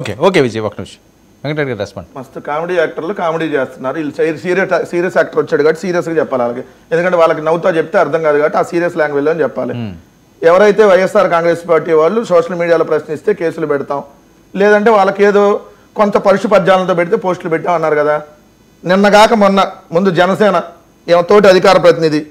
Okay okay Vijay ఒక నిమిషం వెంకటరెడ్డి గారు రెస్పాండ్. మస్తు కామెడీ యాక్టర్లు కామెడీ చేస్తున్నారు. వీళ్ళు సీరియస్ యాక్టర్ వచ్చాడు కాబట్టి సీరియస్గా చెప్పాలి వాళ్ళకి. ఎందుకంటే వాళ్ళకి నవ్వుతా చెప్తే అర్థం కాదు కాబట్టి ఆ సీరియస్ లాంగ్వేజ్లో అని చెప్పాలి. ఎవరైతే వైఎస్ఆర్ కాంగ్రెస్ పార్టీ వాళ్ళు సోషల్ మీడియాలో ప్రశ్నిస్తే కేసులు పెడతాం, లేదంటే వాళ్ళకి ఏదో కొంత పరుషు పద్యాలతో పెడితే పోస్టులు పెట్టాం అన్నారు కదా. నిన్నగాక మొన్న ముందు జనసేన ఏమో తోటి అధికార ప్రతినిధి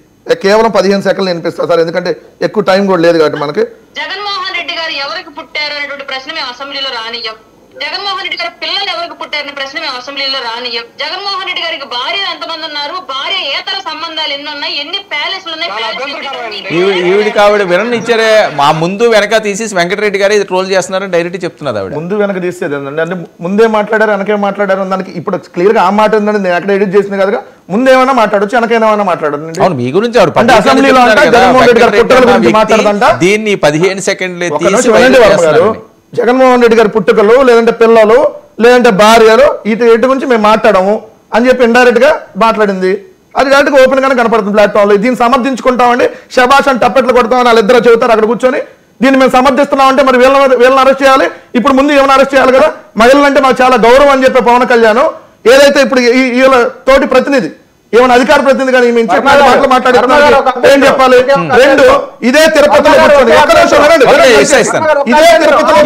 కేవలం 15 సెకండ్లు వినిపిస్తారు సార్, ఎందుకంటే ఎక్కువ టైం కూడా లేదు కాబట్టి మనకి. జగన్మోహన్ రెడ్డి గారు ఎవరికి పుట్టారు అనేటువంటి ప్రశ్న మేము అసెంబ్లీలో రానియ్యం. జగన్మోహన్ రెడ్డి గారి పిల్లలు ఎవరికి పుట్టారనే ప్రశ్న మేము అసెంబ్లీలో రానియ్యం. జగన్మోహన్ రెడ్డి గారికి భార్య ఎంతమంది ఉన్నారు, భార్య ఏతర సంబంధాలు ఎన్ని ఉన్నాయి, ఎన్ని ప్యాలెస్లు ఉన్నాయి, ఈవిడికి ఆవిడ వినని ఇచ్చారే మా ముందు వెనక తీసేసి వెంకటరెడ్డి గారు ఇది ట్రోల్ చేస్తున్నారని డైరెక్ట్ చెప్తున్నది ఆవిడ. ముందు వెనక తీసేది అంటే ముందే మాట్లాడారు వెనకే మాట్లాడారు దానికి ఇప్పుడు క్లియర్ గా ఆ మాట ఉందండి. నేను ఎక్కడ ఎడిట్ చేసింది కదా, ముందేమైనా మాట్లాడచ్చు వెనకైనా మాట్లాడదు. అవును మీ గురించి ఆవిడ అంటే అసెంబ్లీలో జగన్మోహన్ రెడ్డి గారి పుట్టుకల గురించి మాట్లాడదంట. దీన్ని 15 సెకండ్లే జగన్మోహన్ రెడ్డి గారి పుట్టుకలు లేదంటే పిల్లలు లేదంటే భార్యలు వీటి గురించి మేము మాట్లాడము అని చెప్పి ఇండైరెక్ట్ గా మాట్లాడింది. అది డైరెక్ట్ ఓపెన్ గానే కనపడుతుంది ప్లాట్ఫామ్ లో. దీన్ని సమర్థించుకుంటామండి, శబాష్ అని టప్పెట్లు కొడతామని వాళ్ళిద్దరు చెబుతారు అక్కడ కూర్చొని. దీన్ని మేము సమర్థిస్తున్నామంటే మరి వీళ్ళని అరెస్ట్ చేయాలి. ఇప్పుడు ముందు ఏమైనా అరెస్ట్ చేయాలి కదా. మహిళలంటే మాకు చాలా గౌరవం అని చెప్పే పవన్ కళ్యాణ్ ఏదైతే ఇప్పుడు వీళ్ళ తోటి ప్రతినిధి ఏమైనా అధికార ప్రతినిధి కానీ మాటలు మాట్లాడుతున్నారు ఏం చెప్పాలి. రెండు ఇదే తిరుపతిలో ఇదే తిరుపతిలో